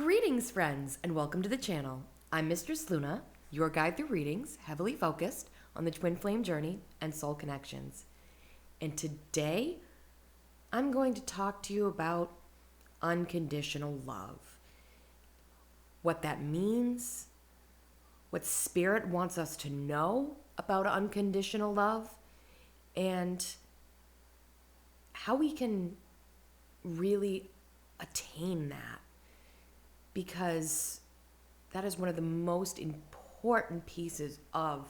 Greetings, friends, and welcome to the channel. I'm Mistress Luna, your guide through readings, heavily focused on the twin flame journey and soul connections. And today, I'm going to talk to you about unconditional love. What that means, what Spirit wants us to know about unconditional love, and how we can really attain that. Because that is one of the most important pieces of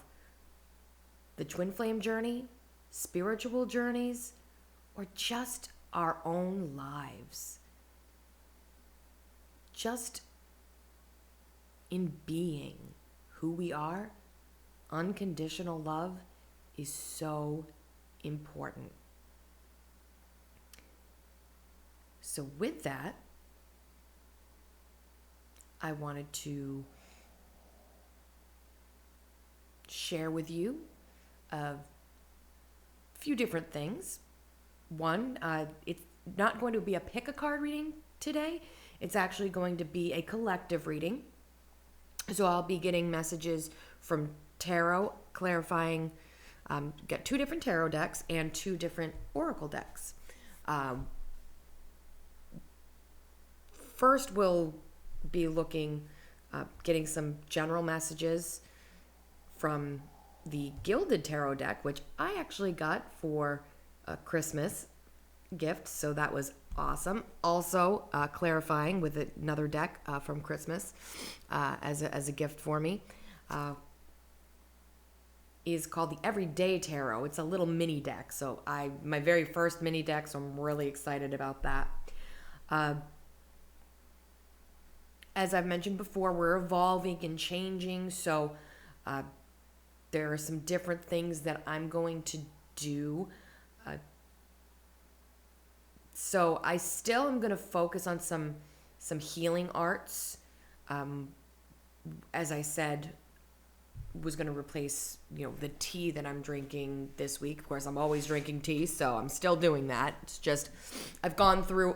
the twin flame journey, spiritual journeys, or just our own lives. Just in being who we are, unconditional love is so important. So with that, I wanted to share with you a few different things. One, it's not going to be a pick a card reading today. It's actually going to be a collective reading. So I'll be getting messages from tarot, clarifying, get 2 different tarot decks and 2 different oracle decks. First, we'll be looking, getting some general messages from the Gilded tarot deck, which I actually got for a Christmas gift, so that was awesome. Also, clarifying with another deck from Christmas as a gift for me is called the Everyday Tarot. It's a little mini deck, so my very first mini deck, so I'm really excited about that. As I've mentioned before, we're evolving and changing, so there are some different things that I'm going to do. So I still am going to focus on some healing arts. As I said, was going to replace, the tea that I'm drinking this week. Of course, I'm always drinking tea, so I'm still doing that. It's just I've gone through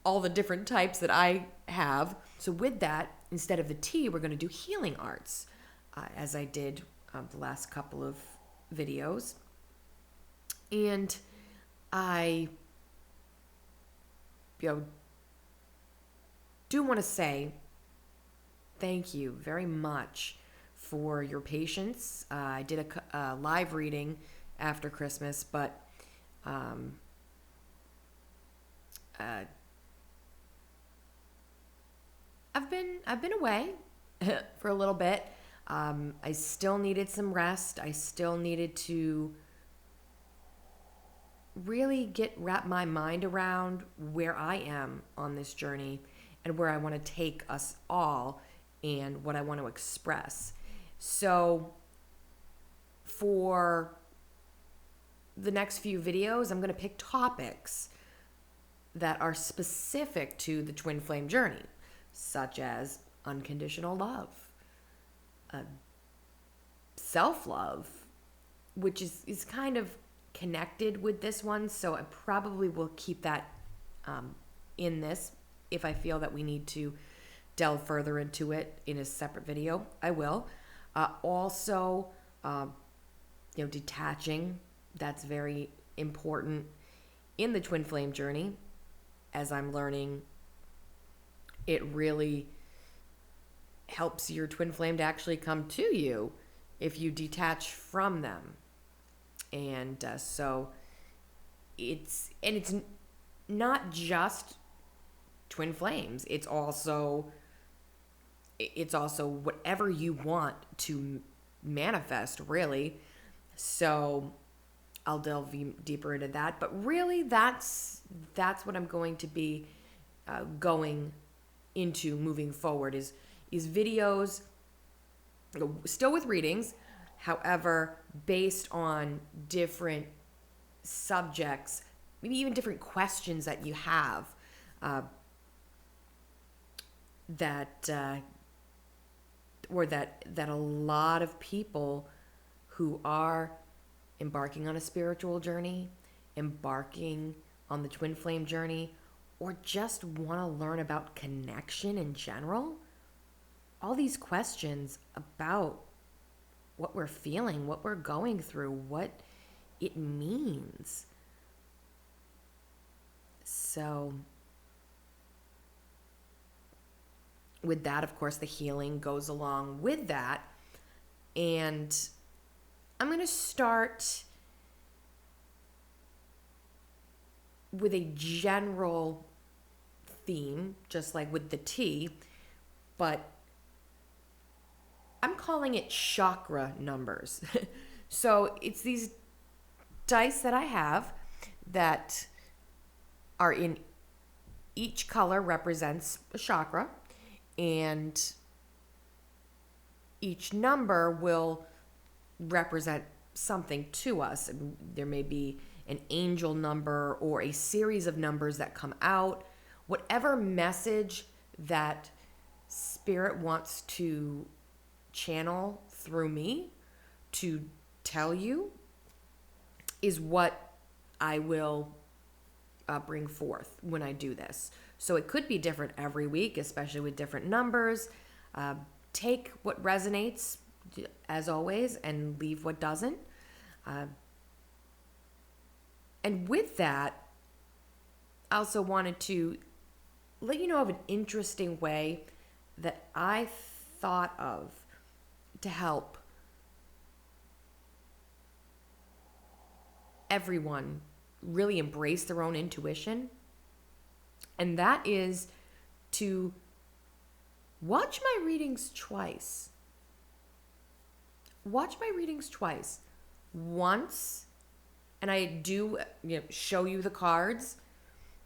all the different types that I have. So with that, instead of the tea, we're going to do healing arts, as I did the last couple of videos. And I, do want to say thank you very much for your patience. I did a live reading after Christmas, but I've been away for a little bit. I still needed some rest. I still needed to really wrap my mind around where I am on this journey and where I want to take us all and what I want to express. So for the next few videos, I'm going to pick topics that are specific to the twin flame journey, such as unconditional love, self-love, which is kind of connected with this one, so I probably will keep that in this. If I feel that we need to delve further into it in a separate video, I will. Also, detaching, that's very important in the twin flame journey. As I'm learning, it really helps your twin flame to actually come to you if you detach from them. And so it's not just twin flames. It's also whatever you want to manifest, really. So I'll delve deeper into that. But really, that's what I'm going to be going into moving forward is videos, still with readings, however, based on different subjects, maybe even different questions that you have that a lot of people who are embarking on a spiritual journey, embarking on the twin flame journey, or just want to learn about connection in general, all these questions about what we're feeling, what we're going through, what it means. So with that, of course, the healing goes along with that. And I'm going to start with a general theme, just like with the tea, but I'm calling it chakra numbers. So it's these dice that I have that are in each color represents a chakra, and each number will represent something to us. And there may be an angel number or a series of numbers that come out. Whatever message that Spirit wants to channel through me to tell you is what I will bring forth when I do this. So it could be different every week, especially with different numbers. Take what resonates, as always, and leave what doesn't. And with that, I also wanted to let you know of an interesting way that I thought of to help everyone really embrace their own intuition. And that is to watch my readings twice. Watch my readings twice. Once, and I do show you the cards,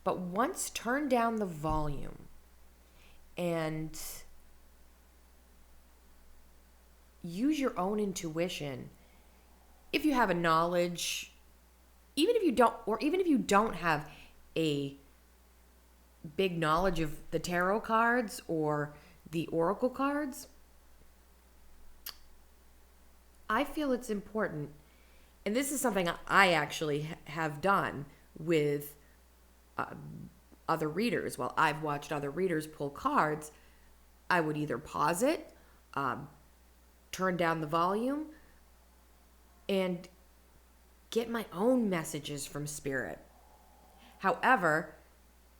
but once turn down the volume and use your own intuition. If you have a knowledge, even if you don't have a big knowledge of the tarot cards or the oracle cards, I feel it's important, and this is something I actually have done with other readers. While I've watched other readers pull cards, I would either pause it, turn down the volume, and get my own messages from Spirit. However,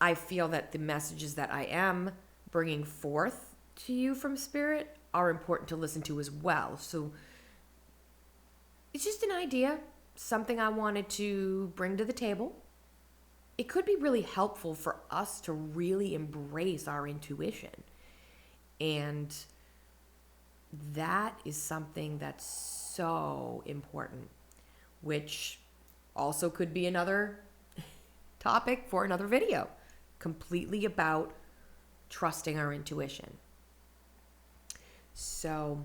I feel that the messages that I am bringing forth to you from Spirit are important to listen to as well. So it's just an idea, something I wanted to bring to the table. It could be really helpful for us to really embrace our intuition. And that is something that's so important, which also could be another topic for another video, completely about trusting our intuition. So,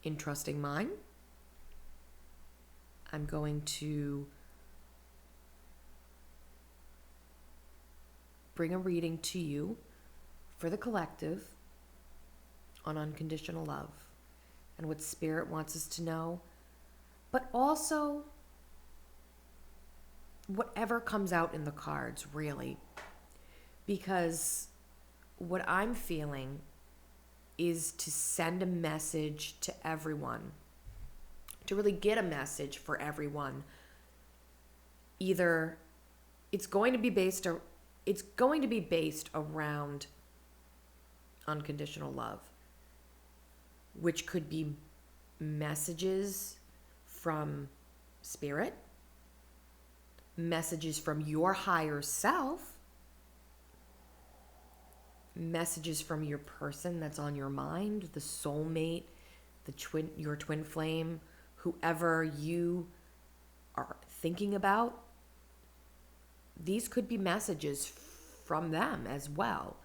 in trusting mine, I'm going to bring a reading to you for the collective on unconditional love and what Spirit wants us to know, but also whatever comes out in the cards, really. Because what I'm feeling is to send a message to everyone, to really get a message for everyone. Either it's going to be based around unconditional love, which could be messages from Spirit, messages from your higher self, messages from your person that's on your mind, the soulmate, your twin flame, whoever you are thinking about. These could be messages from them as well.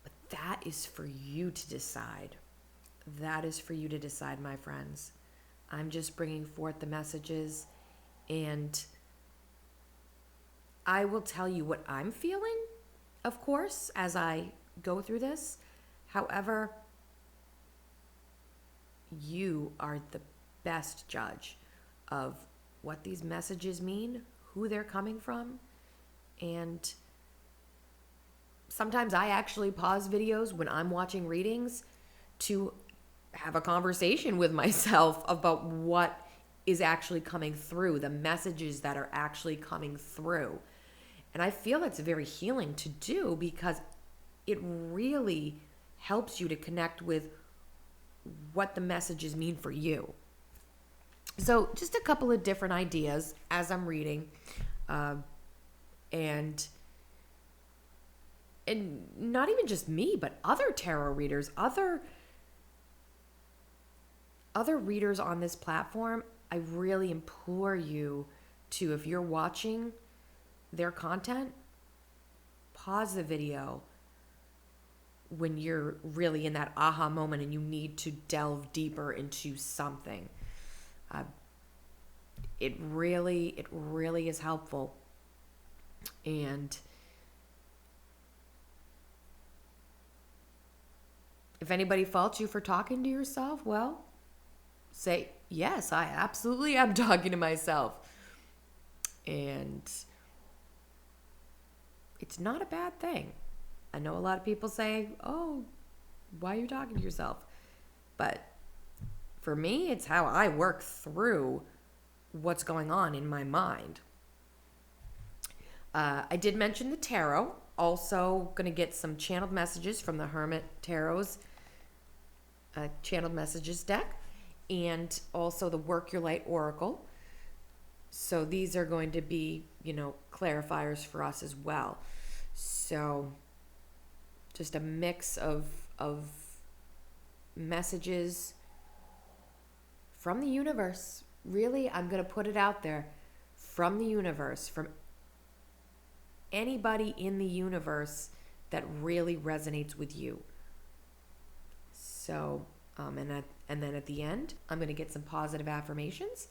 But that is for you to decide. That is for you to decide, my friends. I'm just bringing forth the messages, and I will tell you what I'm feeling, of course, as I go through this. However, you are the best judge of what these messages mean, who they're coming from, and sometimes I actually pause videos when I'm watching readings to have a conversation with myself about what is actually coming through, the messages that are actually coming through. And I feel that's very healing to do because it really helps you to connect with what the messages mean for you. So just a couple of different ideas as I'm reading, and not even just me, but other tarot readers, other readers on this platform. I really implore you to, if you're watching their content, pause the video when you're really in that aha moment and you need to delve deeper into something. It really is helpful. And if anybody faults you for talking to yourself, well, say, yes, I absolutely am talking to myself. And it's not a bad thing. I know a lot of people say, oh, why are you talking to yourself? But for me, it's how I work through what's going on in my mind. I did mention the tarot. Also going to get some channeled messages from the Hermit Tarot's channeled messages deck, and also the Work Your Light Oracle. So these are going to be, clarifiers for us as well. So just a mix of messages from the universe. Really, I'm going to put it out there, from the universe, from anybody in the universe that really resonates with you. So, and then at the end, I'm going to get some positive affirmations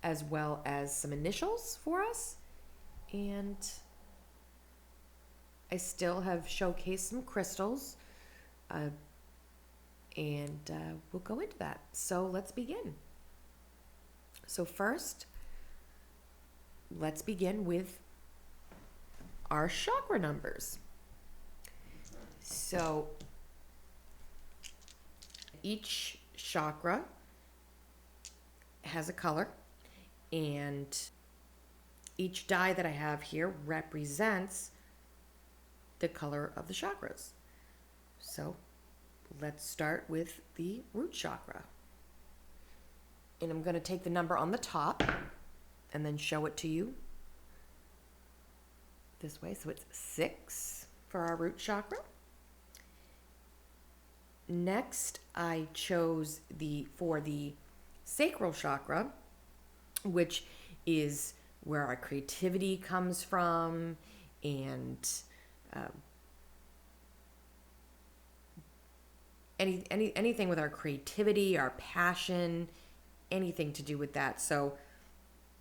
as well as some initials for us. And I still have showcased some crystals, and we'll go into that. So let's begin. So first, let's begin with our chakra numbers. So each chakra has a color, and each die that I have here represents the color of the chakras. So let's start with the root chakra. And I'm going to take the number on the top and then show it to you this way. So it's 6 for our root chakra. Next, I chose for the sacral chakra, which is where our creativity comes from, and anything with our creativity, our passion, anything to do with that. So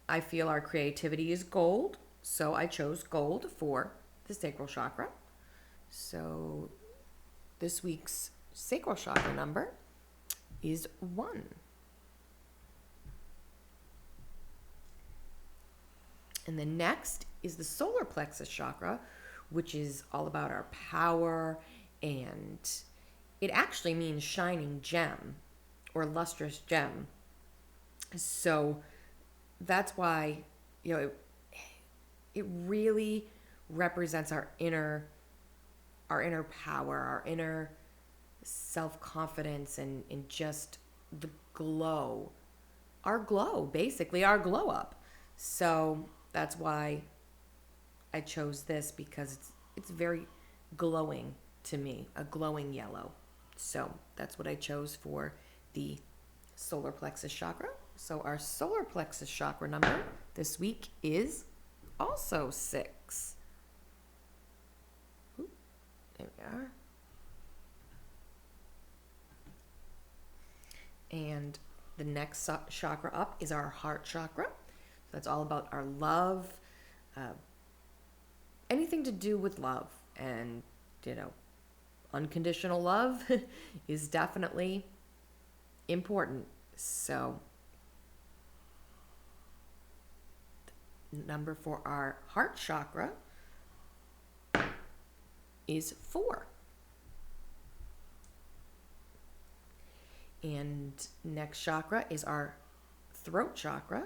I feel our creativity is gold, so I chose gold for the sacral chakra. So this week's sacral chakra number is 1. And then next is the solar plexus chakra, which is all about our power, and it actually means shining gem or lustrous gem. So that's why, it really represents our inner power, our inner self-confidence, and just the glow, our glow up. So that's why I chose this, because it's very glowing to me, a glowing yellow. So that's what I chose for the solar plexus chakra. So our solar plexus chakra number this week is also 6. Ooh, there we are. And the next chakra up is our heart chakra. So that's all about our love, anything to do with love. And, unconditional love is definitely important. So number for our heart chakra is 4. And next chakra is our throat chakra,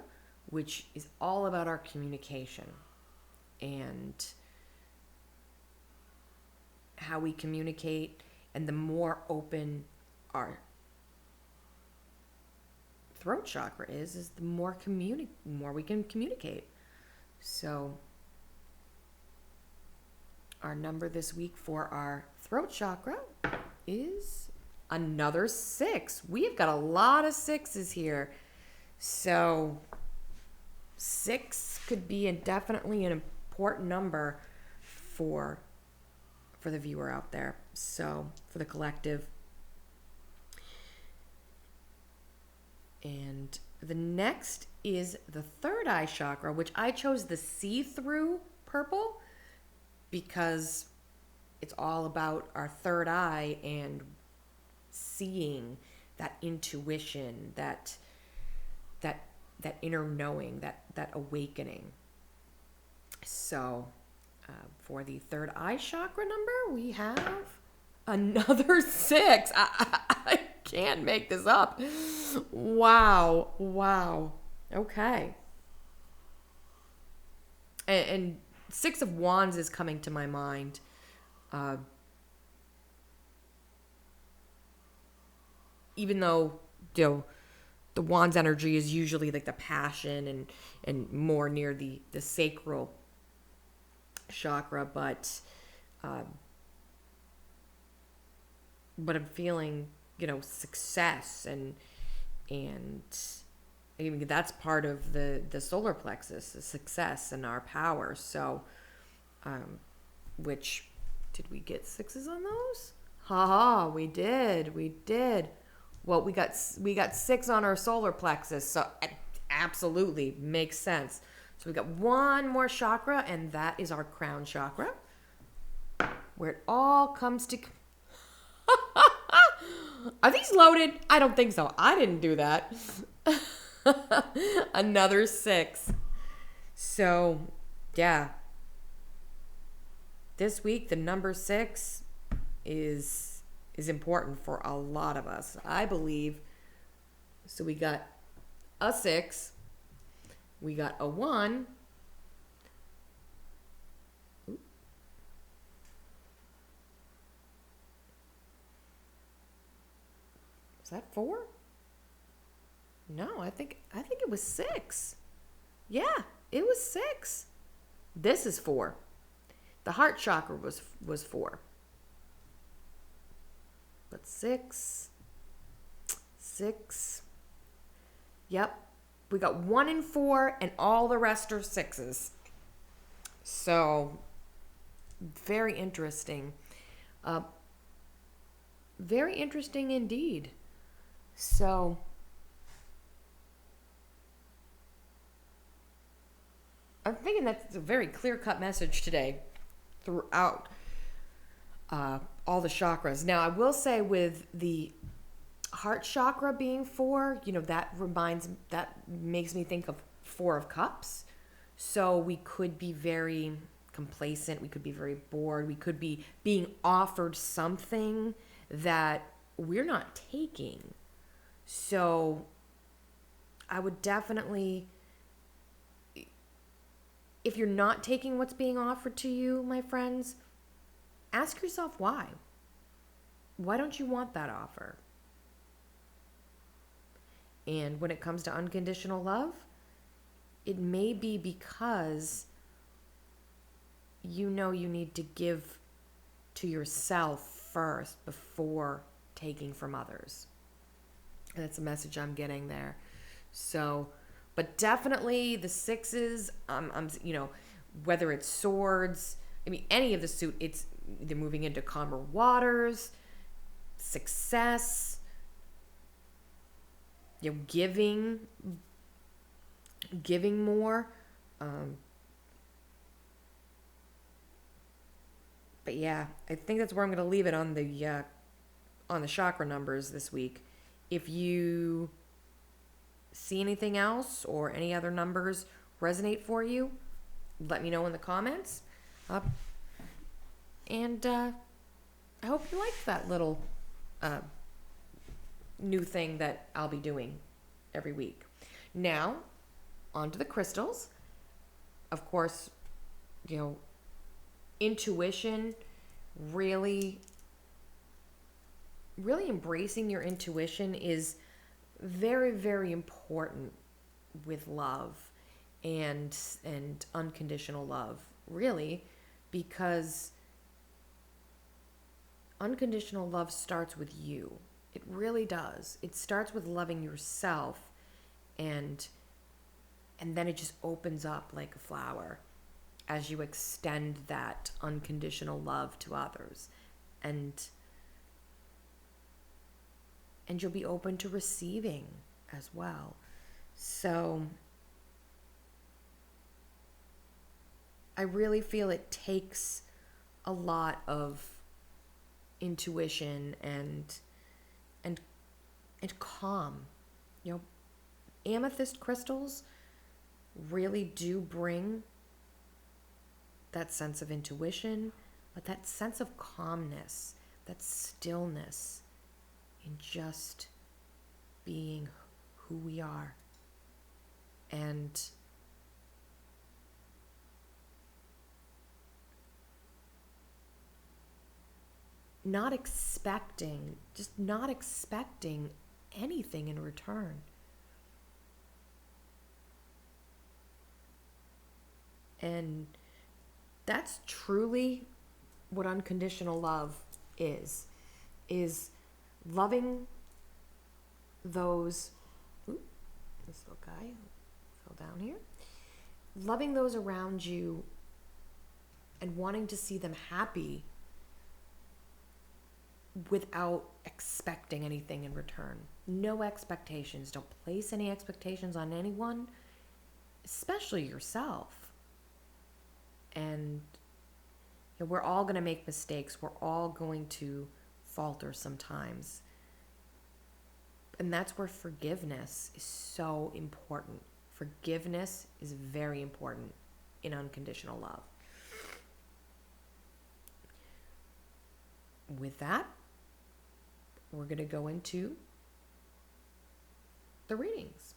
which is all about our communication and how we communicate. And the more open our throat chakra is the more we can communicate. So our number this week for our throat chakra is another 6. We've got a lot of 6s here. So 6 could be definitely an important number for the viewer out there. So for the collective. And the next is the third eye chakra, which I chose the see-through purple because it's all about our third eye and seeing, that intuition, that inner knowing, that awakening. So for the third eye chakra number, we have another 6. I can't make this up. Wow. Okay. And 6 of Wands is coming to my mind. Even though, the Wands energy is usually like the passion and more near the sacral chakra, but I'm feeling, success and I mean, that's part of the solar plexus, the success and our power. So, which, did we get 6s on those? We did. Well, we got 6 on our solar plexus, so absolutely makes sense. So we got one more chakra, and that is our crown chakra, where it all comes to. Are these loaded? I don't think so. I didn't do that. Another 6. So, yeah. This week, the number 6 is important for a lot of us, I believe. So we got a 6. We got a 1. Was that 4? No, I think it was 6. Yeah, it was 6. This is 4. The heart chakra was 4. But 6. Yep. We got 1 and 4, and all the rest are 6s. So, very interesting. Very interesting indeed. So, I'm thinking that's a very clear-cut message today throughout all the chakras. Now, I will say with the heart chakra being 4, that makes me think of 4 of Cups. So we could be very complacent. We could be very bored. We could be being offered something that we're not taking. So I would definitely, if you're not taking what's being offered to you, my friends, ask yourself why. Why don't you want that offer? And when it comes to unconditional love, it may be because you need to give to yourself first before taking from others. And that's a message I'm getting there. So, but definitely the 6s, whether it's swords, any of the suit, they're moving into calmer waters, success, giving more. But yeah, I think that's where I'm going to leave it on the chakra numbers this week. If you see anything else or any other numbers resonate for you, let me know in the comments. And I hope you liked that little new thing that I'll be doing every week. Now, on to the crystals. Of course, intuition, really embracing your intuition is very, very important with love and unconditional love, really, because unconditional love starts with you. It really does. It starts with loving yourself, and then it just opens up like a flower as you extend that unconditional love to others, and you'll be open to receiving as well. So I really feel it takes a lot of intuition and calm. Amethyst crystals really do bring that sense of intuition, but that sense of calmness, that stillness in just being who we are, and not expecting anything in return. And that's truly what unconditional love is loving those, this little guy fell down here, loving those around you and wanting to see them happy without expecting anything in return. No expectations. Don't place any expectations on anyone, especially yourself. And we're all going to make mistakes. We're all going to falter sometimes. And that's where forgiveness is so important. Forgiveness is very important in unconditional love. With that, we're going to go into the readings.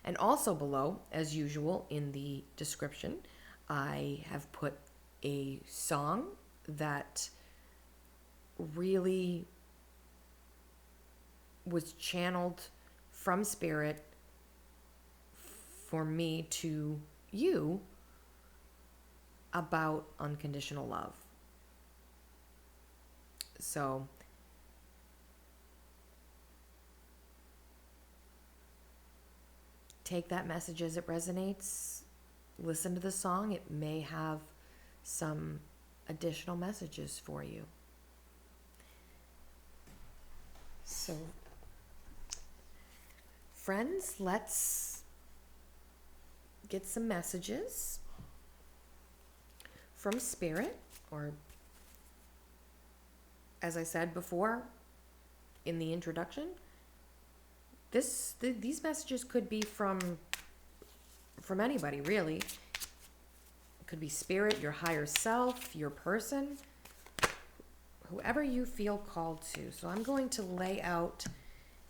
And also below, as usual, in the description, I have put a song that really was channeled from spirit for me to you about unconditional love. So take that message as it resonates. Listen to the song. It may have some additional messages for you. So, friends, let's get some messages from Spirit, or as I said before in the introduction, these messages could be from anybody, really. It could be Spirit, your higher self, your person, whoever you feel called to. So I'm going to lay out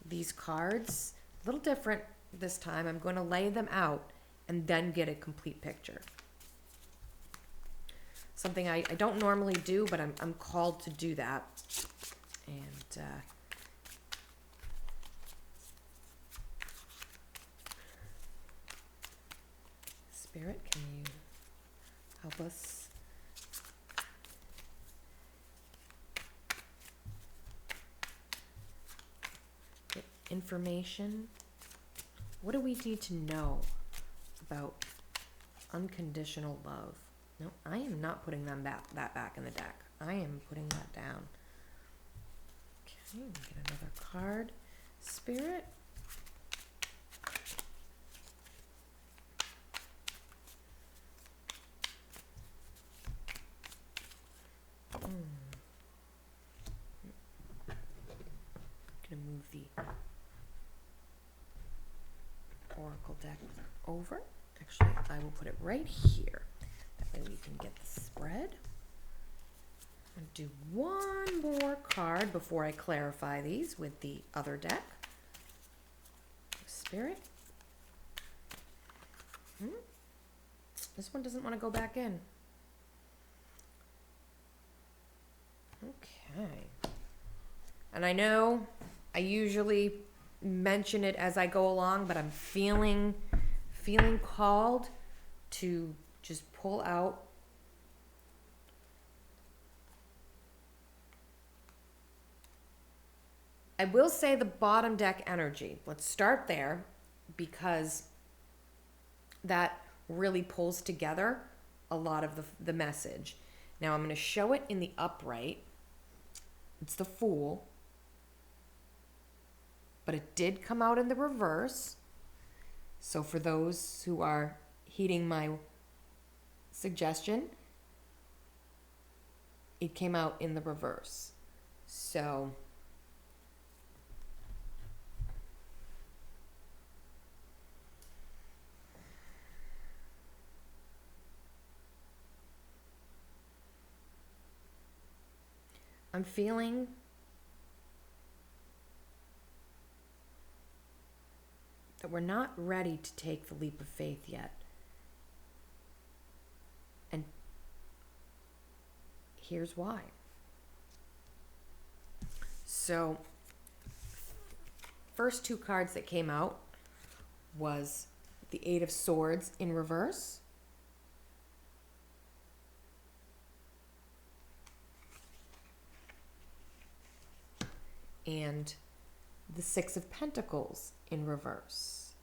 these cards a little different this time. I'm going to lay them out and then get a complete picture. Something I don't normally do, but I'm called to do that. And Spirit, can you help us get information? What do we need to know about unconditional love? No, I am not putting that back in the deck. I am putting that down. Okay, get another card. Spirit. Gonna move the oracle deck over. Actually, I will put it right here. That way we can get the spread. I'll do one more card before I clarify these with the other deck. Spirit. This one doesn't want to go back in. Okay. And I know I usually mention it as I go along, but I'm feeling called to just pull out I will say the bottom deck energy. Let's start there because that really pulls together a lot of the message. Now I'm going to show it in the upright. It's the Fool. But it did come out in the reverse. So for those who are heeding my suggestion, it came out in the reverse. So I'm feeling that we're not ready to take the leap of faith yet. And here's why. So, first two cards that came out was the Eight of Swords in reverse. And the Six of Pentacles in reverse.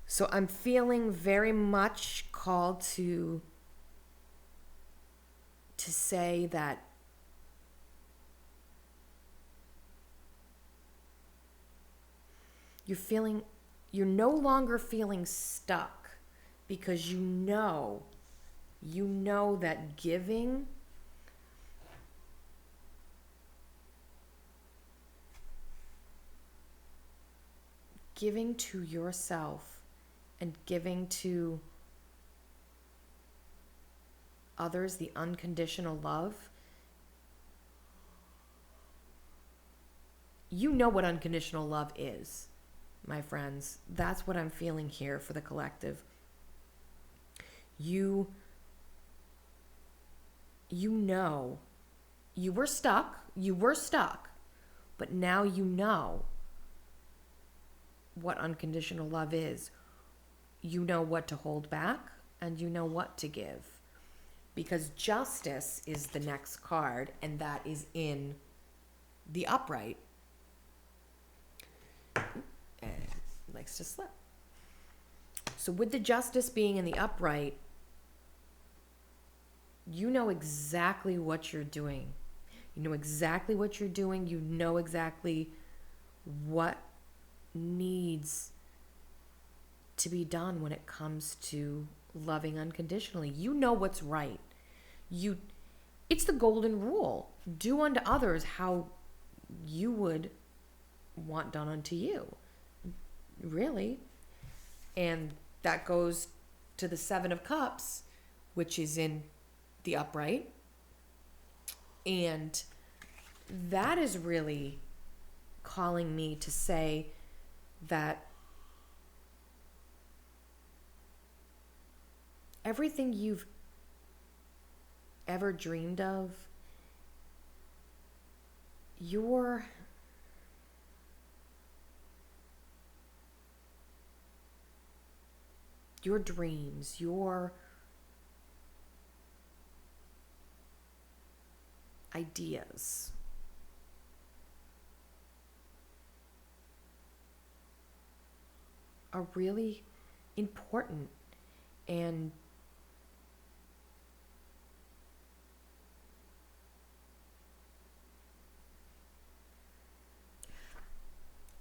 So I'm feeling very much called to say that you're no longer feeling stuck because you know that giving to yourself and giving to others the unconditional love, you know what unconditional love is, my friends. That's what I'm feeling here for the collective. You know you were stuck, but now you know what unconditional love is. You know what to hold back and you know what to give. Because Justice is the next card, and that is in the upright. And likes to slip. So with the Justice being in the upright, you know exactly what you're doing. You know exactly what you're doing. You know exactly what needs to be done when it comes to loving unconditionally. You know what's right. It's the golden rule. Do unto others how you would want done unto you. Really. And that goes to the Seven of Cups, which is in the upright. And that is really calling me to say that everything you've ever dreamed of, your dreams, your ideas, are really important. And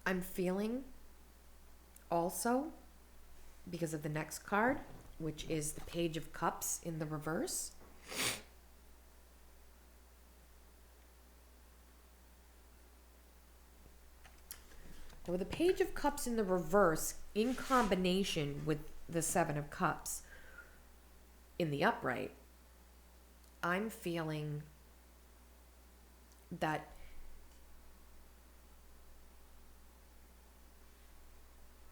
I'm feeling also, because of the next card, which is the Page of Cups in the reverse. Now, with the Page of Cups in the reverse, in combination with the Seven of Cups in the upright, I'm feeling that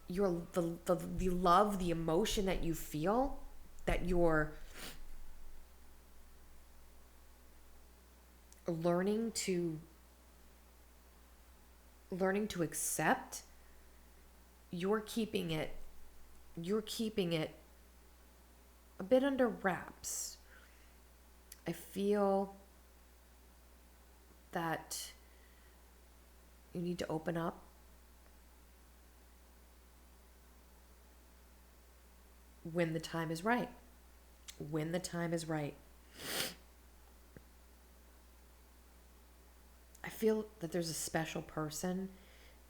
the love, the emotion that you feel, that you're learning to accept, you're keeping it a bit under wraps. I feel that you need to open up. When the time is right. When the time is right. I feel that there's a special person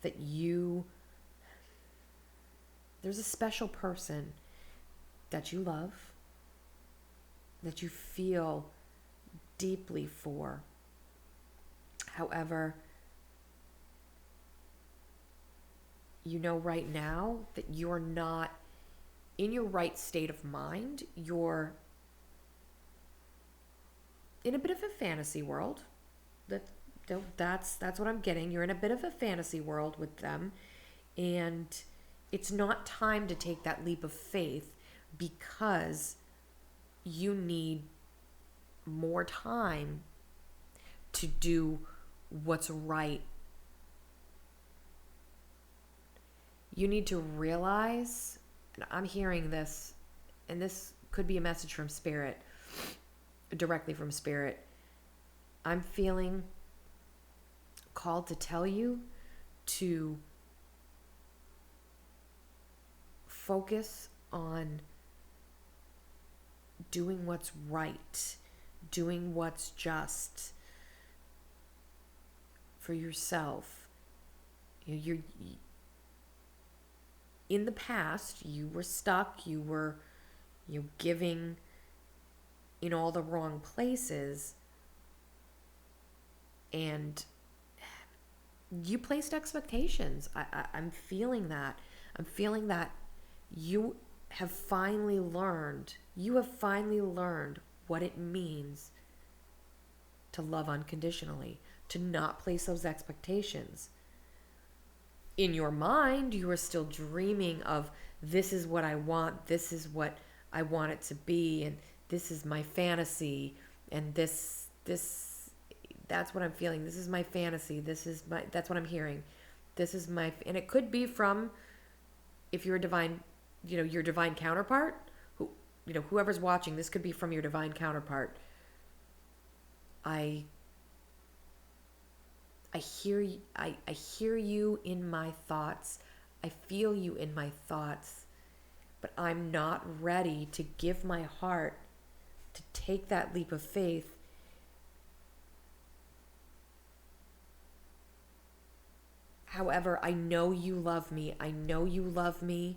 that there's a special person that you love, that you feel deeply for. However, you know right now that you're not in your right state of mind. You're in a bit of a fantasy world. That's what I'm getting. You're in a bit of a fantasy world with them, and it's not time to take that leap of faith because you need more time to do what's right. You need to realize, and I'm hearing this, and this could be a message from Spirit, directly from Spirit. I'm feeling called to tell you to focus on doing what's right, doing what's just for yourself. You're in the past, you were stuck, you were giving in all the wrong places, and you placed expectations. I'm feeling that. I'm feeling that you have finally learned what it means to love unconditionally, to not place those expectations. In your mind, you are still dreaming of, this is what I want, this is what I want it to be, and this is my fantasy, and this that's what I'm feeling. This is my fantasy. That's what I'm hearing. And it could be from, if you're a divine, your divine counterpart, whoever's watching, this could be from your divine counterpart. I hear you in my thoughts. I feel you in my thoughts, but I'm not ready to give my heart, to take that leap of faith. However, I know you love me. I know you love me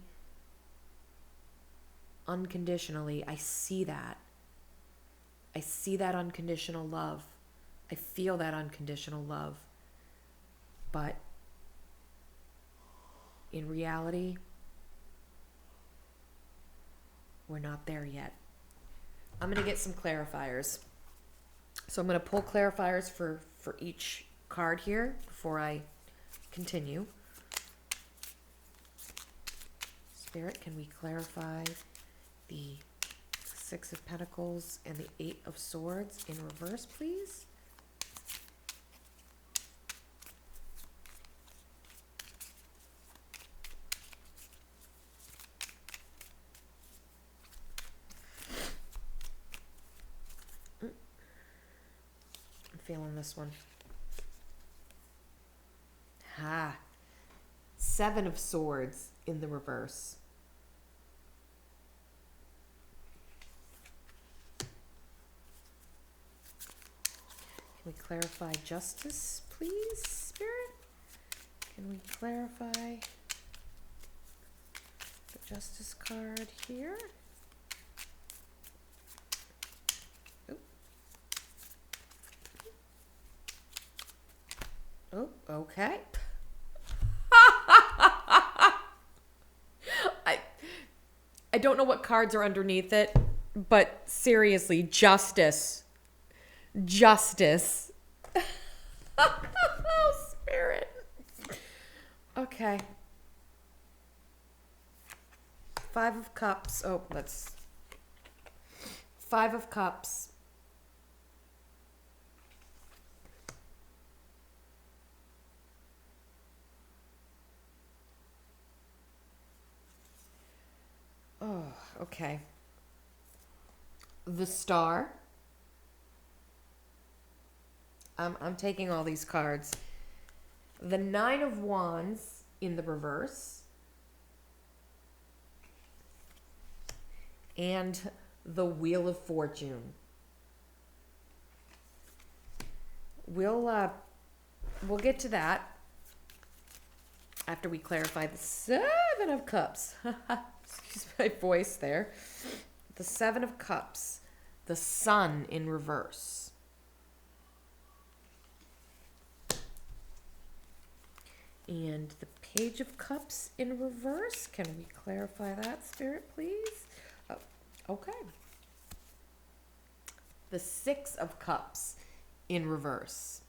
unconditionally. I see that. I see that unconditional love. I feel that unconditional love. But in reality, we're not there yet. I'm going to get some clarifiers. So I'm going to pull clarifiers for each card here before I continue. Spirit, can we clarify the Six of Pentacles and the Eight of Swords in reverse, please? I'm feeling this one. Seven of Swords in the reverse. Can we clarify justice, please, Spirit? Can we clarify the justice card here? Oh, okay. I don't know what cards are underneath it, but seriously, justice. Justice. Oh, Spirit. Okay. 5 of Cups. Oh, let's... 5 of Cups. Oh, okay. The Star. I'm taking all these cards. The 9 of Wands in the reverse. And the Wheel of Fortune. We'll get to that after we clarify the 7 of Cups. Excuse my voice there. The 7 of Cups. The Sun in reverse. And the Page of Cups in reverse. Can we clarify that, Spirit, please? Oh, okay. The 6 of Cups in reverse.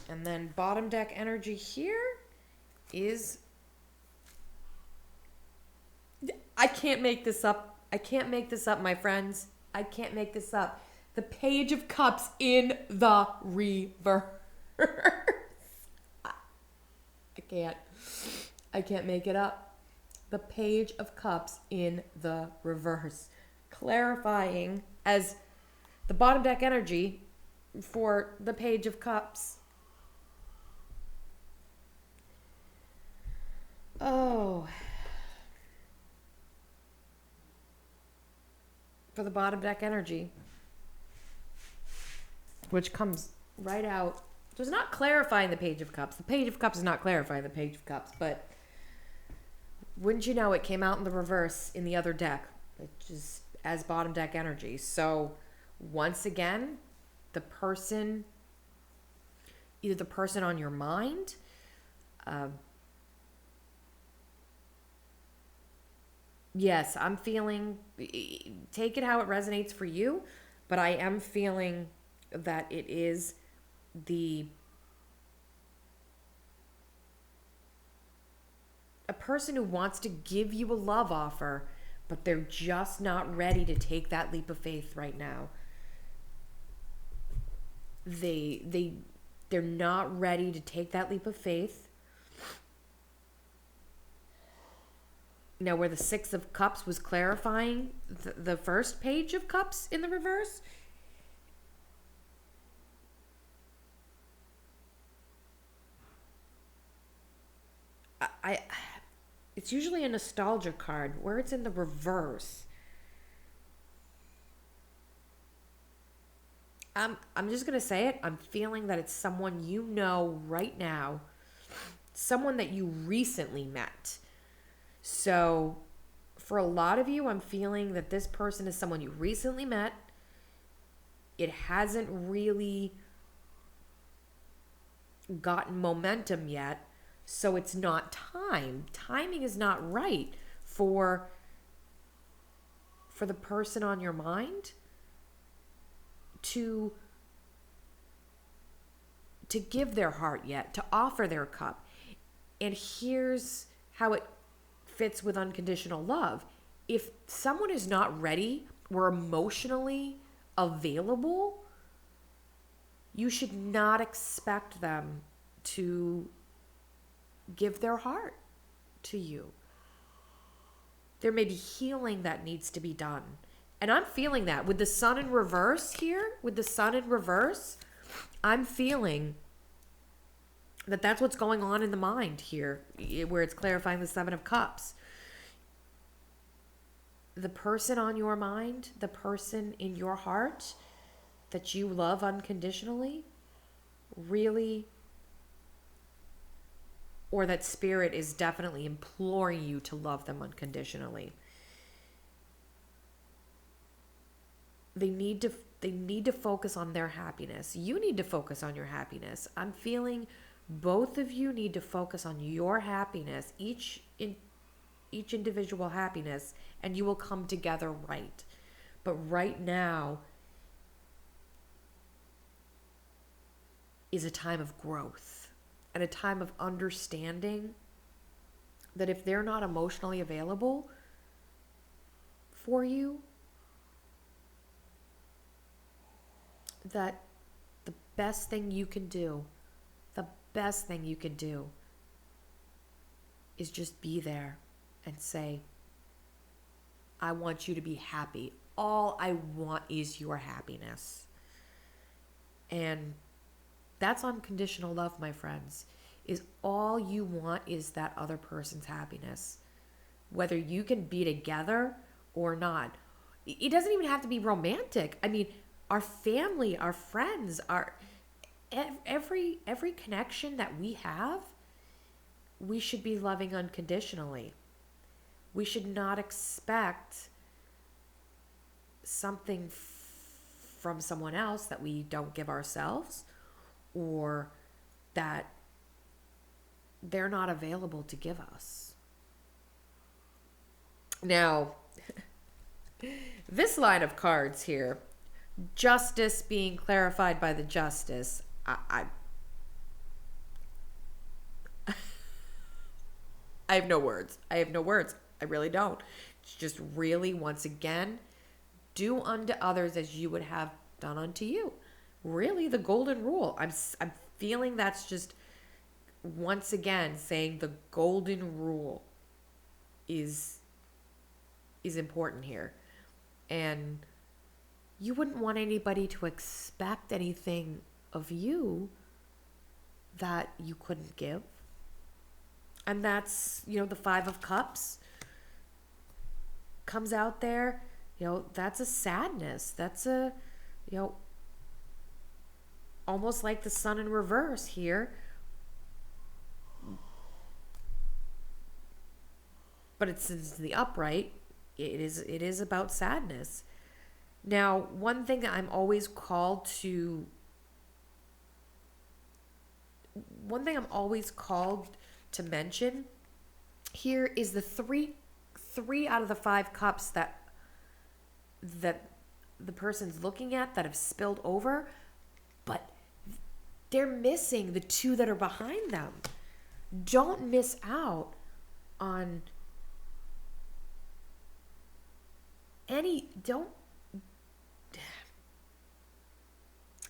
And then bottom deck energy here is... I can't make this up. I can't make this up, my friends. I can't make this up. The Page of Cups in the reverse. I can't make it up. The Page of Cups in the reverse. Clarifying as the bottom deck energy for the Page of Cups. Oh. For the bottom deck energy. Which comes right out. So it's not clarifying the Page of Cups. The Page of Cups is not clarifying the Page of Cups, but wouldn't you know, it came out in the reverse in the other deck, which is as bottom deck energy. So once again, the person, either the person on your mind, yes, I'm feeling, take it how it resonates for you, but I am feeling that it is a person who wants to give you a love offer, but they're just not ready to take that leap of faith right now. They're not ready to take that leap of faith. Now, where the 6 of Cups was clarifying the first Page of Cups in the reverse, it's usually a nostalgia card where it's in the reverse. I'm just going to say it. I'm feeling that it's someone you know right now. Someone that you recently met. So for a lot of you, I'm feeling that this person is someone you recently met. It hasn't really gotten momentum yet. So it's not time. Timing is not right for the person on your mind to give their heart yet, to offer their cup. And here's how it fits with unconditional love. If someone is not ready or emotionally available, you should not expect them to give their heart to you. There may be healing that needs to be done. And I'm feeling that with the Sun in reverse here, with the Sun in reverse, I'm feeling that that's what's going on in the mind here, where it's clarifying the 7 of Cups. The person on your mind, the person in your heart that you love unconditionally, really, or that spirit is definitely imploring you to love them unconditionally. They need to focus on their happiness. You need to focus on your happiness. I'm feeling both of you need to focus on your happiness, each individual happiness, and you will come together right. But right now is a time of growth and a time of understanding that if they're not emotionally available for you, that the best thing you can do, is just be there and say, I want you to be happy. All I want is your happiness. And that's unconditional love, my friends, is all you want is that other person's happiness. Whether you can be together or not. It doesn't even have to be romantic. I mean, our family, our friends, every connection that we have, we should be loving unconditionally. We should not expect something from someone else that we don't give ourselves, or that they're not available to give us. Now, this line of cards here, justice being clarified by the justice, I have no words. I really don't. It's just really, once again, do unto others as you would have done unto you. Really, the golden rule. I'm feeling that's just, once again, saying the golden rule is important here. And you wouldn't want anybody to expect anything of you that you couldn't give. And that's, the Five of Cups comes out there. That's a sadness. That's a, almost like the Sun in reverse here. But it's the upright. It is about sadness. Now, one thing that I'm always called to mention here is the three out of the 5 cups that the person's looking at that have spilled over, but they're missing the 2 that are behind them. Don't miss out on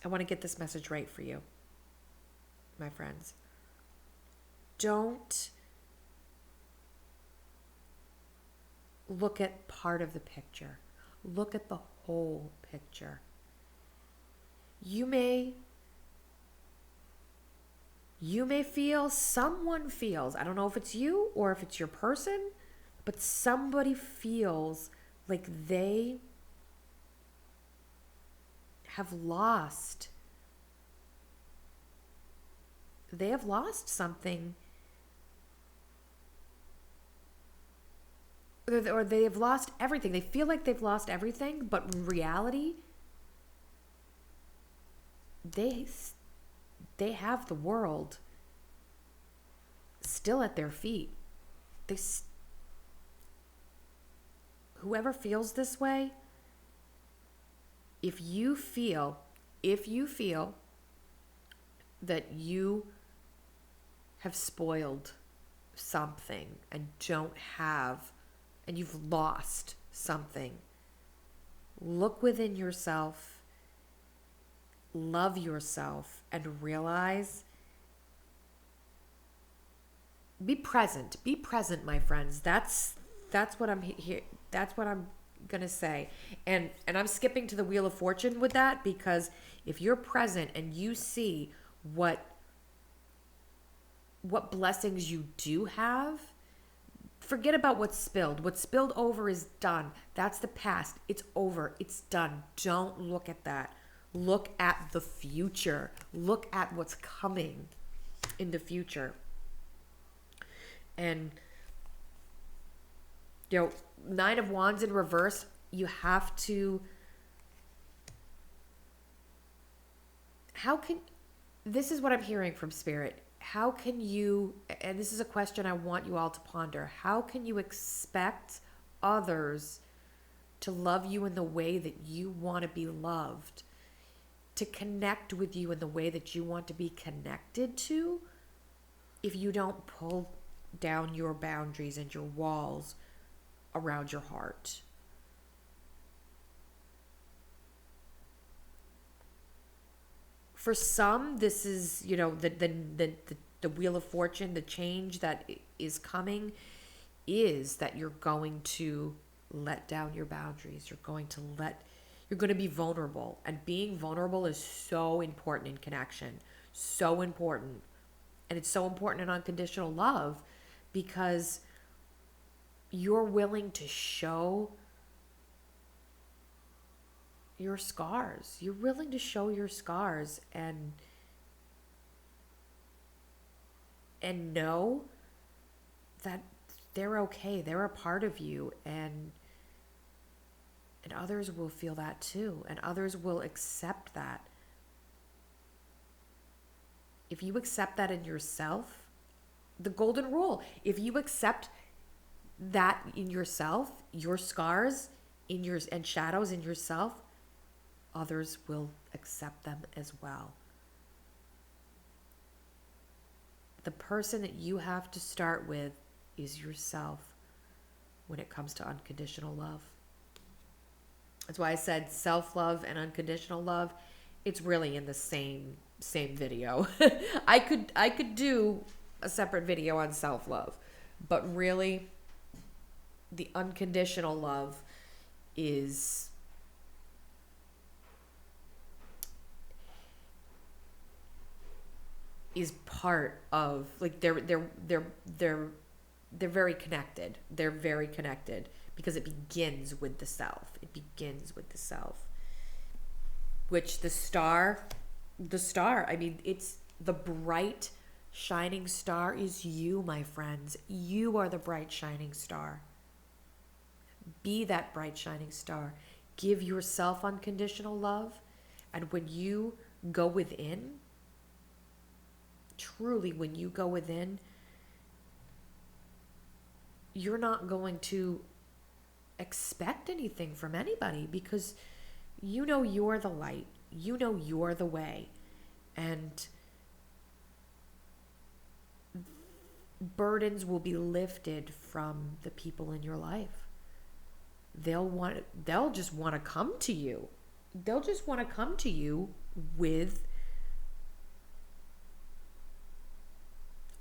I want to get this message right for you, my friends. Don't look at part of the picture. Look at the whole picture. You may feel, someone feels, I don't know if it's you or if it's your person, but somebody feels like they have lost something, or they have lost everything. They feel like they've lost everything, but in reality, they have the world still at their feet. Whoever feels this way, if you feel that you have spoiled something and you've lost something, look within yourself, love yourself, and realize, be present, my friends. That's what I'm here. That's what I'm going to say. And I'm skipping to the Wheel of Fortune with that, because if you're present and you see what blessings you do have, forget about what's spilled. What's spilled over is done. That's the past. It's over. It's done. Don't look at that. Look at the future. Look at what's coming in the future. And, 9 of Wands in reverse, you have to, this is what I'm hearing from Spirit. How can you, and this is a question I want you all to ponder, how can you expect others to love you in the way that you want to be loved, to connect with you in the way that you want to be connected to, if you don't pull down your boundaries and your walls around your heart. For some, this is, the wheel of fortune, the change that is coming is that you're going to let down your boundaries. You're going to be vulnerable. And being vulnerable is so important in connection. So important. And it's so important in unconditional love because you're willing to show your scars. You're willing to show your scars and know that they're okay. They're a part of you, and others will feel that too, and others will accept that. If you accept that in yourself, the golden rule, if you accept that in yourself, your scars in yours and shadows in yourself, others will accept them as well. The person that you have to start with is yourself when it comes to unconditional love. That's why I said self-love and unconditional love, it's really in the same video. I could do a separate video on self-love, but really the unconditional love is part of, like, they're very connected. They're very connected because it begins with the self. It begins with the self. Which the star, I mean, it's the bright shining star is you, my friends. You are the bright shining star. Be that bright shining star. Give yourself unconditional love. And when you go within, truly, when you go within, you're not going to expect anything from anybody because you know you're the light. You know you're the way. And burdens will be lifted from the people in your life. They'll just want to come to you. They'll just want to come to you with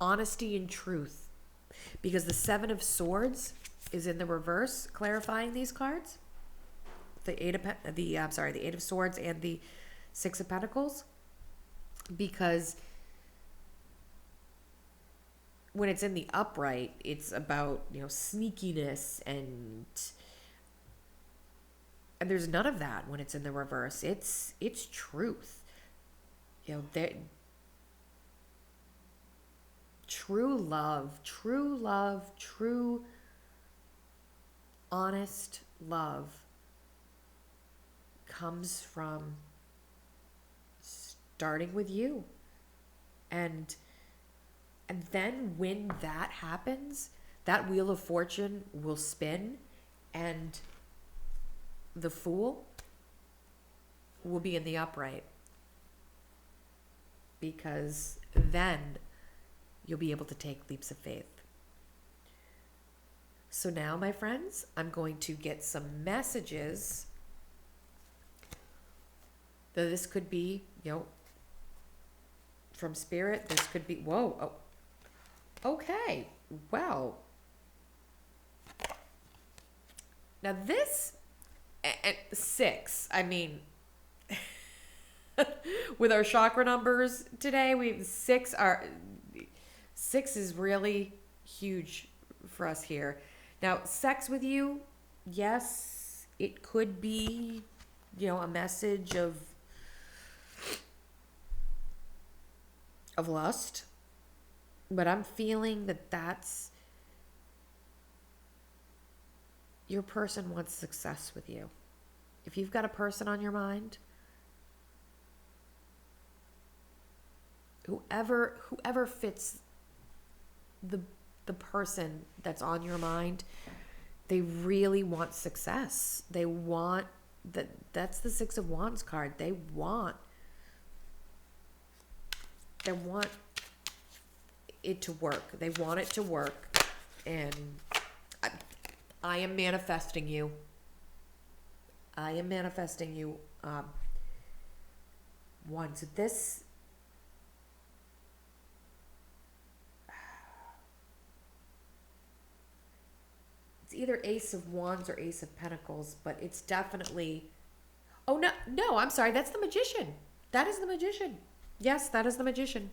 honesty and truth, because the Seven of Swords is in the reverse, clarifying these cards. The Eight of Swords and the Six of Pentacles, because when it's in the upright, it's about sneakiness and there's none of that when it's in the reverse. It's truth. True love, true honest love comes from starting with you. And then when that happens, that wheel of fortune will spin and the Fool will be in the upright. Because then you'll be able to take leaps of faith. So now, my friends, I'm going to get some messages. Though this could be, from Spirit. This could be, whoa. Oh, okay. Well. Now this, and 6, I mean, with our chakra numbers today, 6 is really huge for us here. Now, sex with you, yes, it could be, a message of lust, but I'm feeling that that's your person wants success with you. If you've got a person on your mind, whoever fits the person that's on your mind, They really want success. They want that's the Six of Wands card. They want it to work. They want it to work. And I am manifesting you. I am manifesting you. Once this, it's either Ace of Wands or Ace of Pentacles, but it's definitely, oh no, I'm sorry, that's the Magician. That is the Magician. Yes, that is the Magician.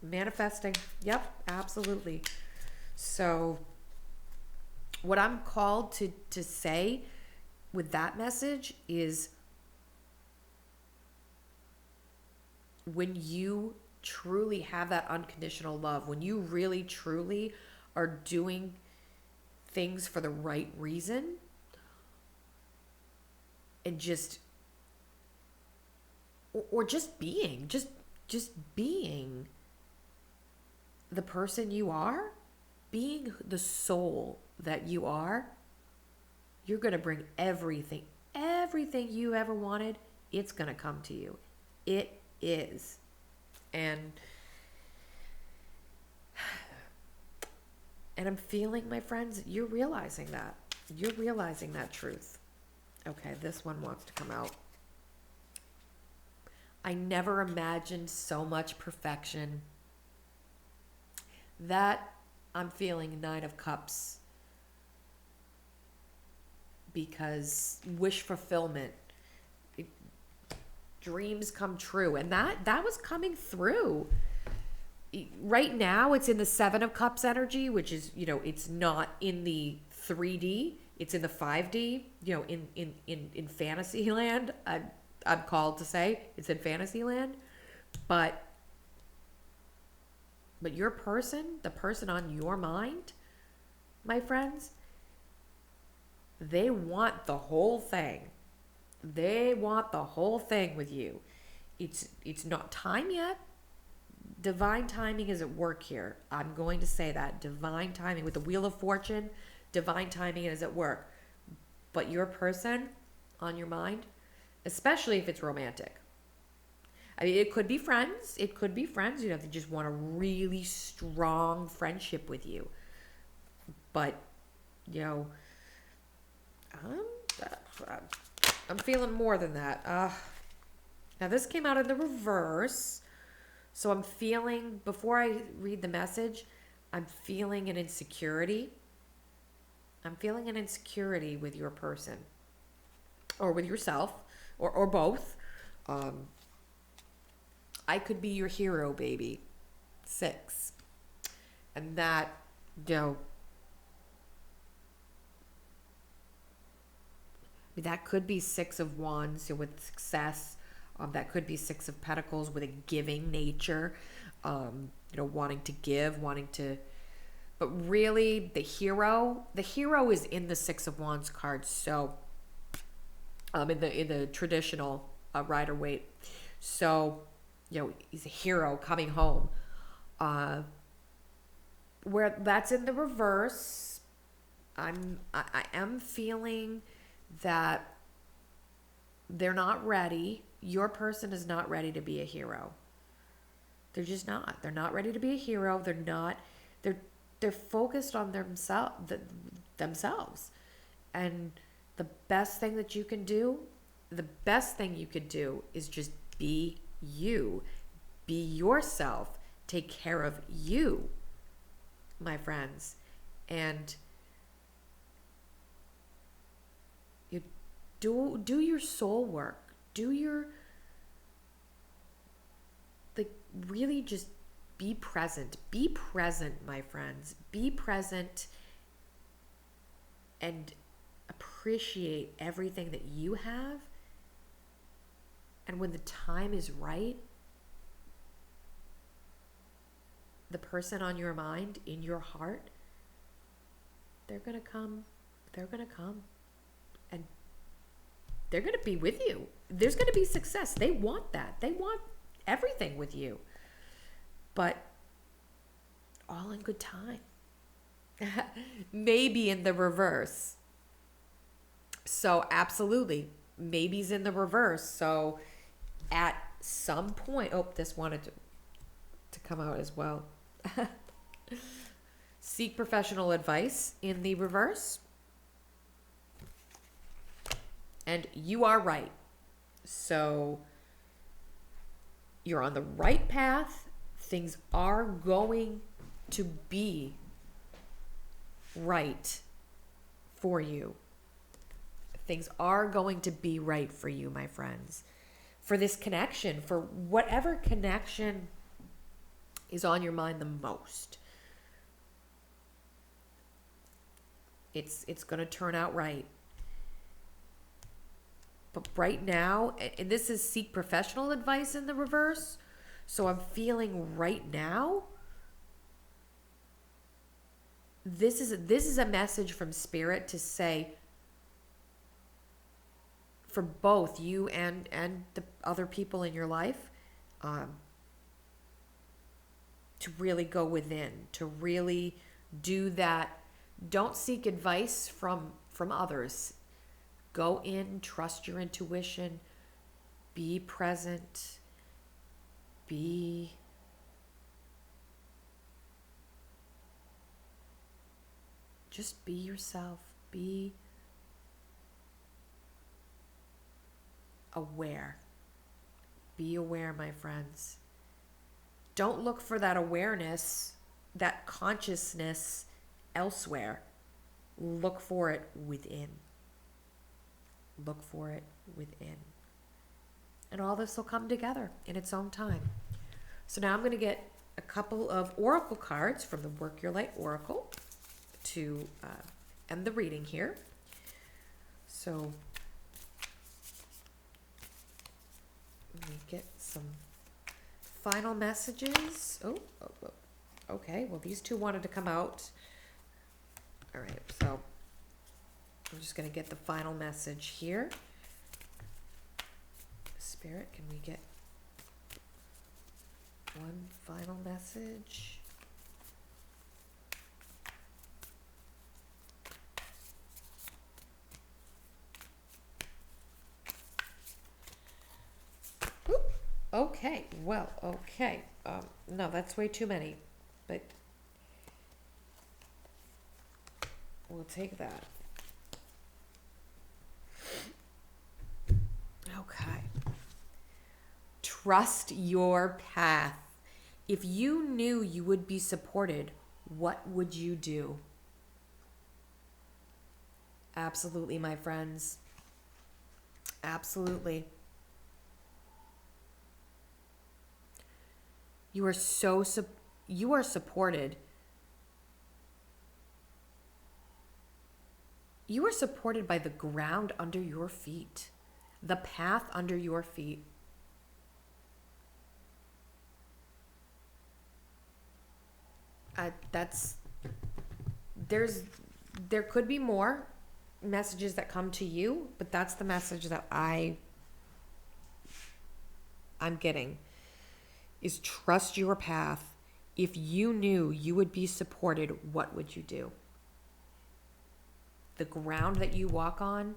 Manifesting. Yep, absolutely. So what I'm called to say with that message is, when you truly have that unconditional love, when you really truly are doing things for the right reason, and just being the person you are, being the soul that you are, you're going to bring everything you ever wanted. It's going to come to you. It is. And I'm feeling, my friends, you're realizing that. You're realizing that truth. Okay, this one wants to come out. I never imagined so much perfection. That, I'm feeling Nine of Cups. Because wish fulfillment. Dreams come true. And that was coming through. Right now, it's in the Seven of Cups energy, which is, it's not in the 3D. It's in the 5D, in fantasy land. I'm called to say it's in fantasy land. But your person, the person on your mind, my friends, they want the whole thing. They want the whole thing with you. It's not time yet. Divine timing is at work here. I'm going to say that. Divine timing with the Wheel of Fortune, divine timing is at work. But your person on your mind, especially if it's romantic. I mean, it could be friends. It could be friends. They just want a really strong friendship with you. But, I'm feeling more than that. Now, this came out in the reverse. So I'm feeling, before I read the message, I'm feeling an insecurity. I'm feeling an insecurity with your person. Or with yourself. Or both. I could be your hero, baby. 6. And that, that could be 6 of Wands with success. That could be 6 of Pentacles with a giving nature. Wanting to give, but really the hero is in the 6 of Wands card. So, in the traditional Rider-Waite. So, he's a hero coming home. Where that's in the reverse, I am feeling that they're not ready. Your person is not ready to be a hero. They're just not. They're not ready to be a hero. They're not. They're focused on themselves. And the best thing you could do is just be you. Be yourself. Take care of you, my friends. And you do your soul work. Really just be present. Be present, my friends. Be present and appreciate everything that you have. And when the time is right, the person on your mind, in your heart, they're going to come. They're going to come. And they're going to be with you. There's going to be success. They want that. They want everything with you. But all in good time. Maybe in the reverse. So absolutely, maybe's in the reverse. So at some point, oh, this wanted to come out as well. Seek professional advice in the reverse. And you are right. So you're on the right path. Things are going to be right for you. Things are going to be right for you, my friends. For this connection, for whatever connection is on your mind the most. It's going to turn out right. But right now, and this is seek professional advice in the reverse. So I'm feeling right now, this is a message from Spirit to say, for both you and the other people in your life, to really go within, to really do that. Don't seek advice from others. Go in, trust your intuition, be present, just be yourself, be aware. Be aware, my friends. Don't look for that awareness, that consciousness elsewhere. Look for it within. Look for it within. And all this will come together in its own time. So now I'm going to get a couple of oracle cards from the Work Your Light Oracle to end the reading here. So let me get some final messages. Oh, okay. Well, these two wanted to come out. All right, so I'm just going to get the final message here. Spirit, can we get one final message? Oop. Okay, well, okay. No, that's way too many, but we'll take that. Okay. Trust your path. If you knew you would be supported, what would you do? Absolutely, my friends. Absolutely. You are you are supported. You are supported by the ground under your feet, the path under your feet. There could be more messages that come to you, but that's the message that I'm getting, is trust your path. If you knew you would be supported, what would you do? The ground that you walk on,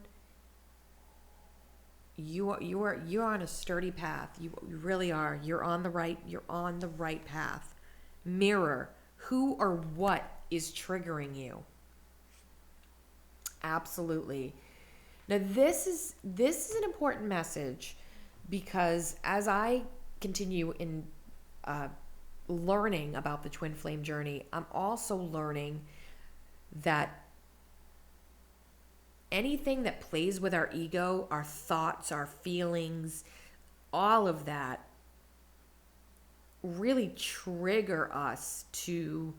you're on a sturdy path. You really are. You're on the right path. Mirror who or what is triggering you. Absolutely. Now this is an important message, because as I continue in learning about the twin flame journey, I'm also learning that anything that plays with our ego, our thoughts, our feelings, all of that really trigger us to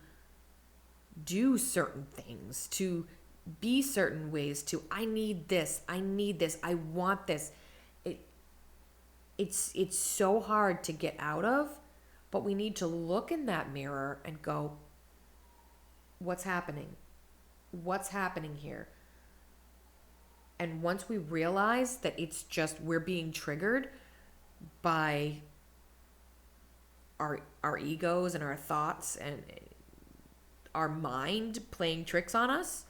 do certain things, to be certain ways, to I need this, I want this. It's so hard to get out of, but we need to look in that mirror and go, what's happening? What's happening here? And once we realize that it's just we're being triggered by our egos and our thoughts and our mind playing tricks on us,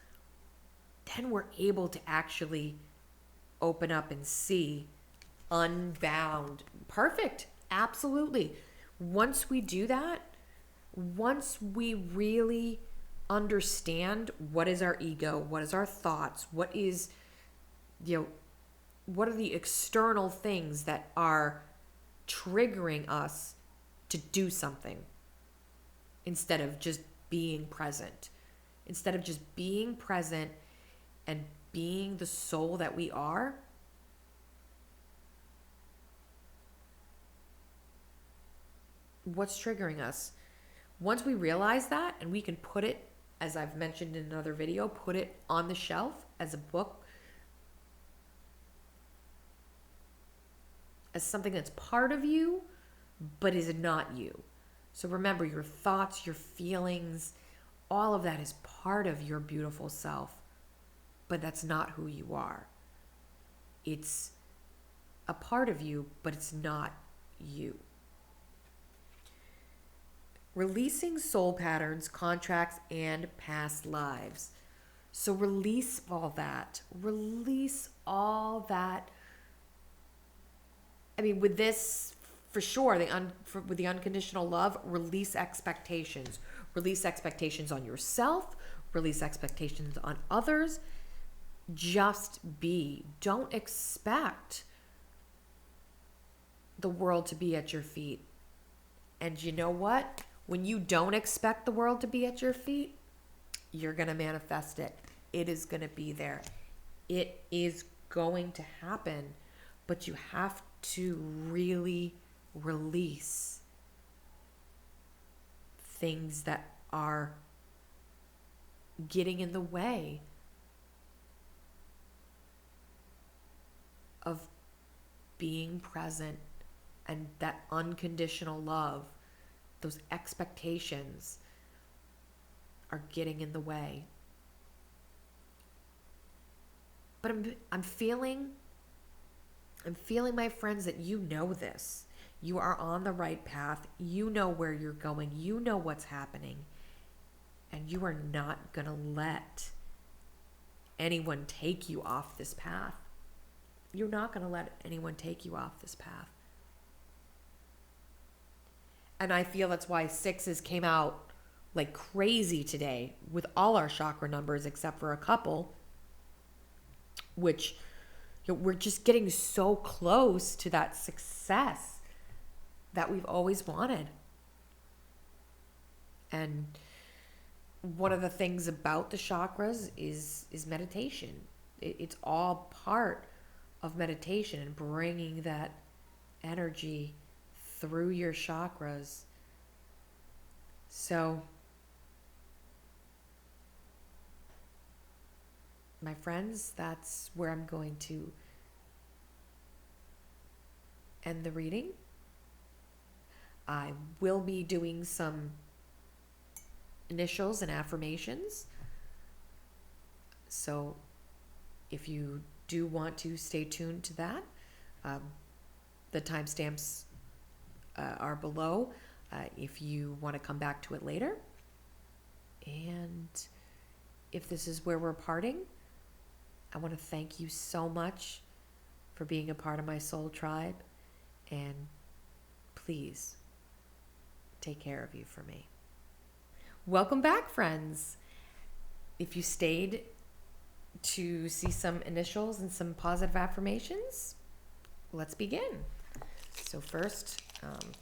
then we're able to actually open up and see unbound. Perfect. Absolutely. Once we do that, once we really understand what is our ego, what is our thoughts, what is, what are the external things that are triggering us to do something instead of just being present. Instead of just being present and being the soul that we are, what's triggering us? Once we realize that, and we can put it, as I've mentioned in another video, put it on the shelf as a book, as something that's part of you, but is not you. So remember, your thoughts, your feelings, all of that is part of your beautiful self, but that's not who you are. It's a part of you, but it's not you. Releasing soul patterns, contracts, and past lives. So release all that. Release all that. I mean, with this, for sure, with the unconditional love, release expectations. Release expectations on yourself. Release expectations on others. Just be. Don't expect the world to be at your feet. And you know what? When you don't expect the world to be at your feet, you're going to manifest it. It is going to be there. It is going to happen. But you have to really release things that are getting in the way of being present, and that unconditional love, those expectations are getting in the way. But I'm feeling, my friends, that you know this. You are on the right path. You know where you're going. You know what's happening. And you are not going to let anyone take you off this path. You're not going to let anyone take you off this path. And I feel that's why 6s came out like crazy today with all our chakra numbers except for a couple, which we're just getting so close to that success that we've always wanted. And one of the things about the chakras is meditation. It's all part of meditation and bringing that energy through your chakras. So, my friends, that's where I'm going to end the reading. I will be doing some initials and affirmations. So if you do want to stay tuned to that, the timestamps are below if you want to come back to it later. And if this is where we're parting, I want to thank you so much for being a part of my soul tribe, and please take care of you for me. Welcome back, friends. If you stayed to see some initials and some positive affirmations, let's begin. So first, I'm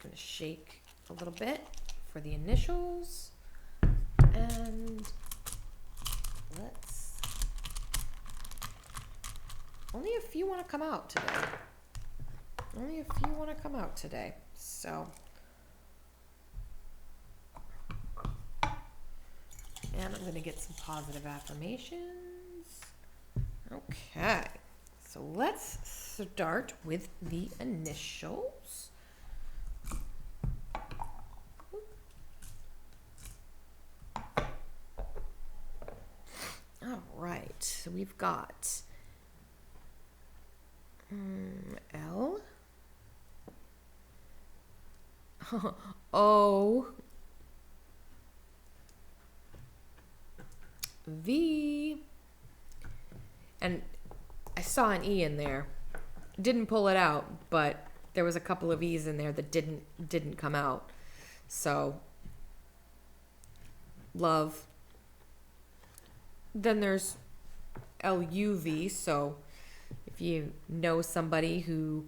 going to shake a little bit for the initials, and only a few want to come out today. So, and I'm going to get some positive affirmations. Okay, so let's start with the initials. All right, so we've got L, O, V, and saw an E in there. Didn't pull it out, but there was a couple of E's in there that didn't come out. So, love. Then there's LUV, so if you know somebody who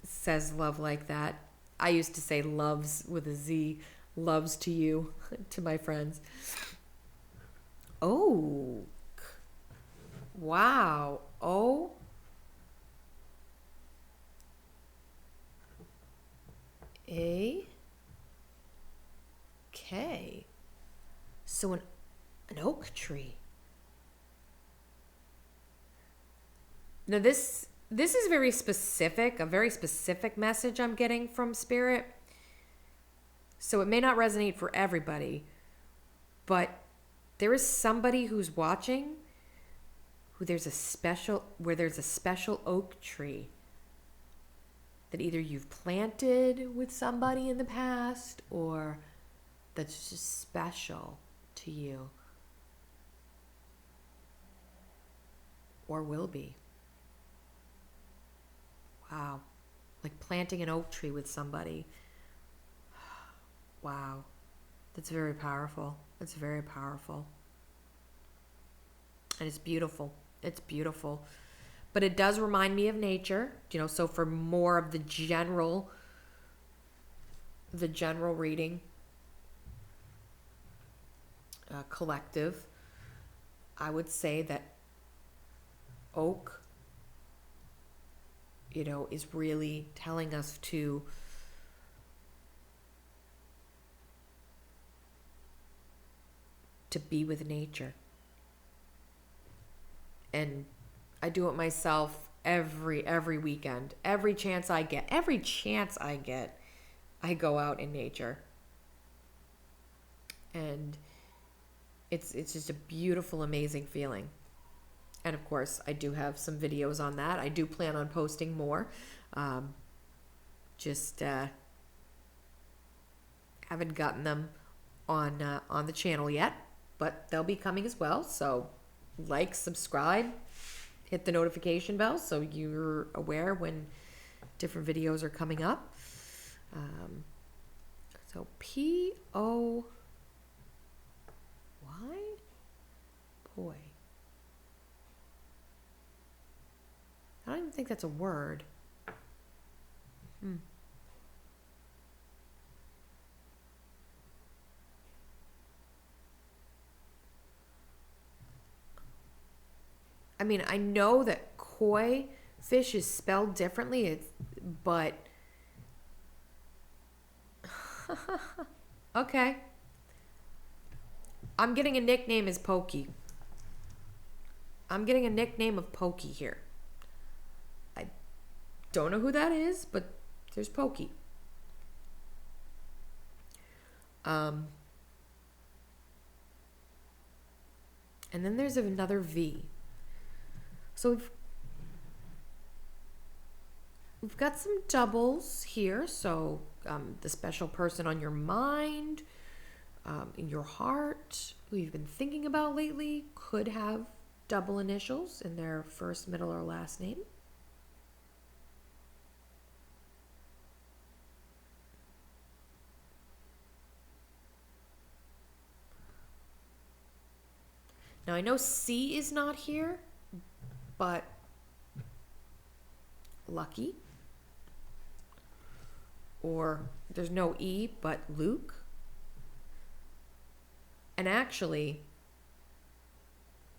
says love like that, I used to say loves with a Z, loves to you, to my friends. Oh, wow. Oh, A, K. So an oak tree. Now this is very specific, a very specific message I'm getting from Spirit. So it may not resonate for everybody, but there is somebody who's watching where there's a special oak tree that either you've planted with somebody in the past or that's just special to you or will be. Wow. Like planting an oak tree with somebody. Wow. That's very powerful. That's very powerful. And it's beautiful. It's beautiful. But it does remind me of nature, so for more of the general reading, collective, I would say that oak, is really telling us to be with nature. And I do it myself every weekend. Every chance I get, I go out in nature. And it's just a beautiful, amazing feeling. And of course, I do have some videos on that. I do plan on posting more. Just haven't gotten them on the channel yet, but they'll be coming as well. So like, subscribe, hit the notification bell so you're aware when different videos are coming up. So P-O-Y? Boy. I don't even think that's a word. I mean, I know that koi fish is spelled differently, but okay. I'm getting a nickname as Pokey. I'm getting a nickname of Pokey here. I don't know who that is, but there's Pokey. And then there's another V. So we've got some doubles here. So the special person on your mind, in your heart, who you've been thinking about lately, could have double initials in their first, middle, or last name. Now I know C is not here, but Lucky. Or there's no E, but Luke. And actually,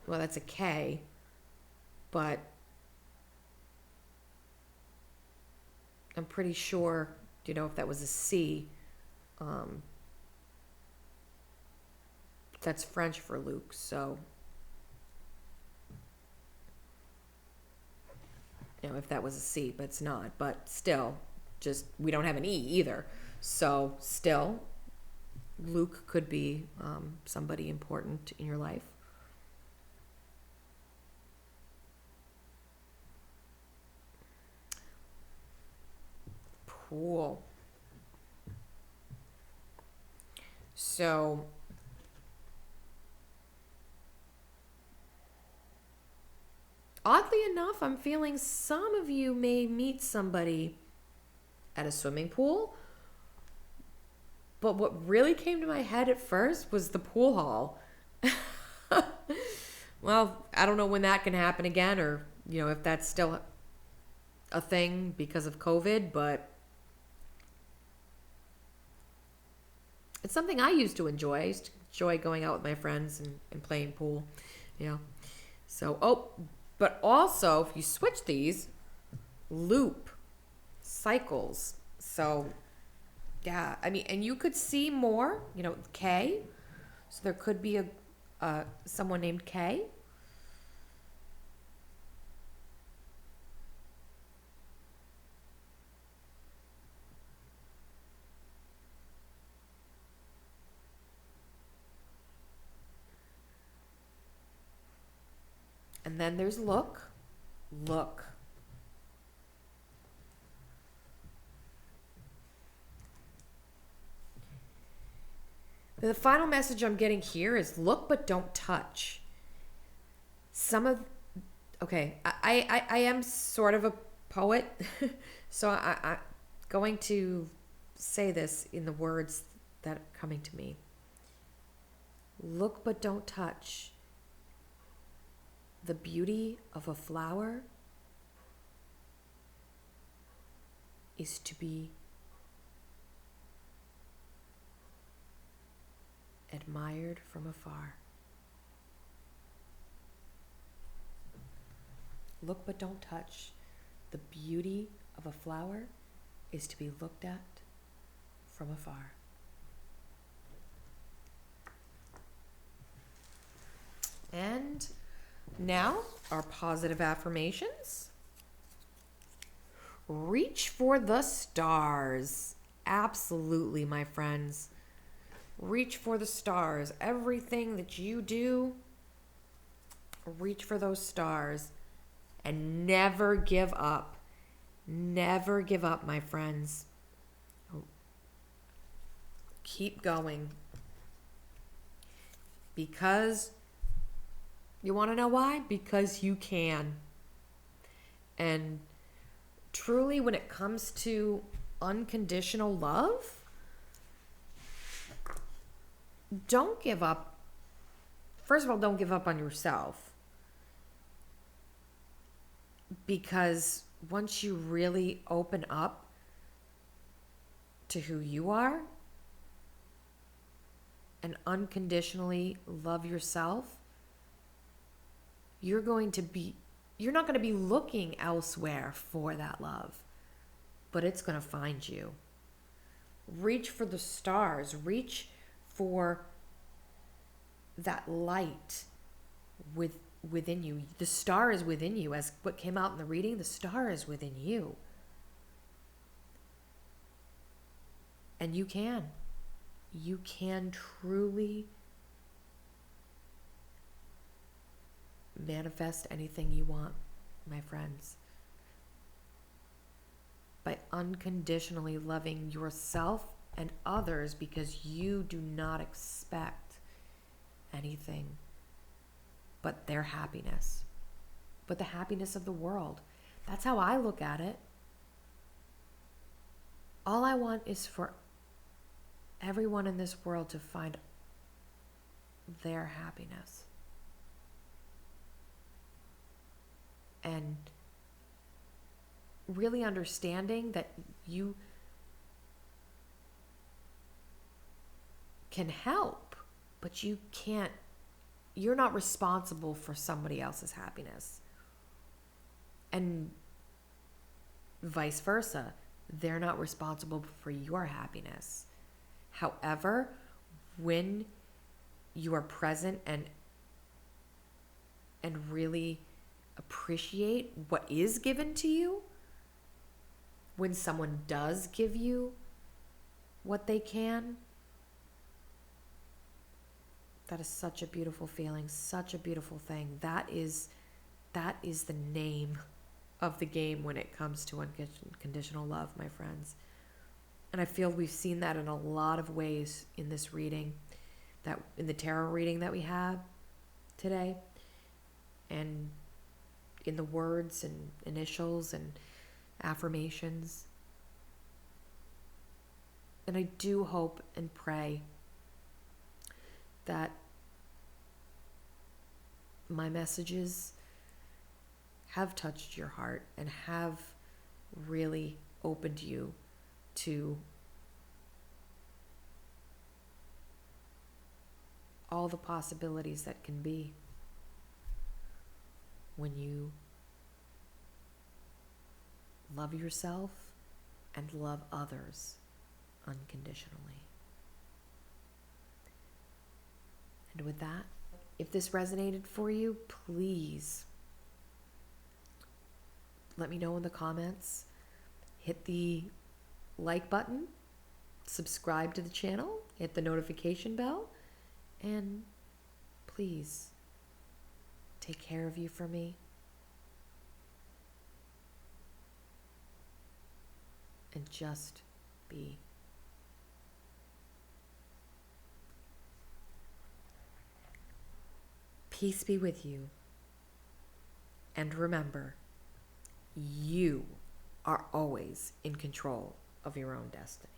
well, that's a K, but I'm pretty sure, if that was a C, that's French for Luke, so if that was a C, but it's not. But still, just we don't have an E either. So still, Luke could be somebody important in your life. Cool. So oddly enough, I'm feeling some of you may meet somebody at a swimming pool. But what really came to my head at first was the pool hall. Well, I don't know when that can happen again, or, if that's still a thing because of COVID, but it's something I used to enjoy. I used to enjoy going out with my friends and playing pool, So, but also, if you switch these, loop, cycles. So, yeah, and you could see more, K. So there could be someone named K. And then there's look. The final message I'm getting here is look but don't touch. I am sort of a poet, so I'm going to say this in the words that are coming to me. Look but don't touch. The beauty of a flower is to be admired from afar. Look but don't touch. The beauty of a flower is to be looked at from afar. And now, our positive affirmations. Reach for the stars. Absolutely, my friends. Reach for the stars. Everything that you do, reach for those stars. And never give up. Never give up, my friends. Keep going. Because, you want to know why? Because you can. And truly, when it comes to unconditional love, don't give up. First of all, don't give up on yourself. Because once you really open up to who you are and unconditionally love yourself, you're not going to be looking elsewhere for that love, but it's going to find you. Reach for the stars. Reach for that light within you. The star is within you. As what came out in the reading, the star is within you. And you can truly manifest anything you want, my friends, by unconditionally loving yourself and others, because you do not expect anything but their happiness, but the happiness of the world. That's how I look at it. All I want is for everyone in this world to find their happiness. And really understanding that you can help, but you're not responsible for somebody else's happiness. And vice versa. They're not responsible for your happiness. However, when you are present and really appreciate what is given to you, when someone does give you what they can, that is such a beautiful feeling, such a beautiful thing. That is the name of the game when it comes to unconditional love, my friends. And I feel we've seen that in a lot of ways in this reading, that in the tarot reading that we had today. And in the words and initials and affirmations. And I do hope and pray that my messages have touched your heart and have really opened you to all the possibilities that can be when you love yourself and love others unconditionally. And with that, if this resonated for you, please let me know in the comments. Hit the like button, subscribe to the channel, hit the notification bell, and please take care of you for me. And just be. Peace be with you. And remember, you are always in control of your own destiny.